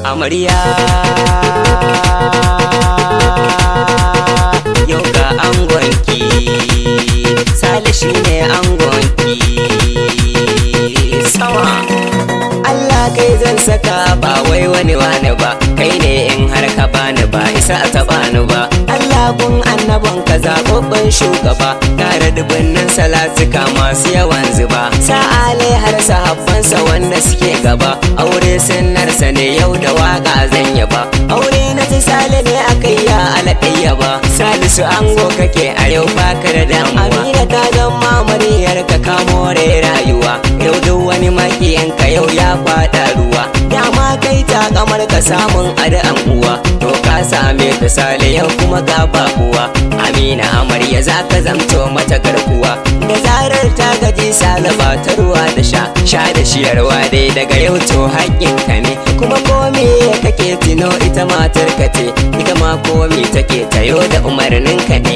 Amarya yau ga angonki, Sale shine angonki. Sama Allah kai zan saka ba wai wani ba, kai ne in har ka bani ba isa ta bani ba. Allah gun annabin ka zababban shugaba, tare dubunnan salatuka masu yawan zuba. Sa'ale har sahabbansa wanda suke gaba, aure sunnarsa ne yau da waka zan yaba. Aure na ta Sale ne akai ya alaɗayya ba, Salisu ango kake a yau baka da damuwa. Amina ta zama mariyar ka more rayuwa, yau duk wani makiyanka yau ya faɗa ruwa. Dama kai ta kamar ka samun addu'an uwa, to ka same ta Sale yau kuma ga babuwa. Amina amarya za ka zamto mata garkuwa, da zarar ta gaji Sale ba ta ruwa da sha da shiyarwa dai daga yau to haƙƙinka ne. Kuma komi kake tino ita matar ka ce, ita ma komi take tayo da umarninka ne.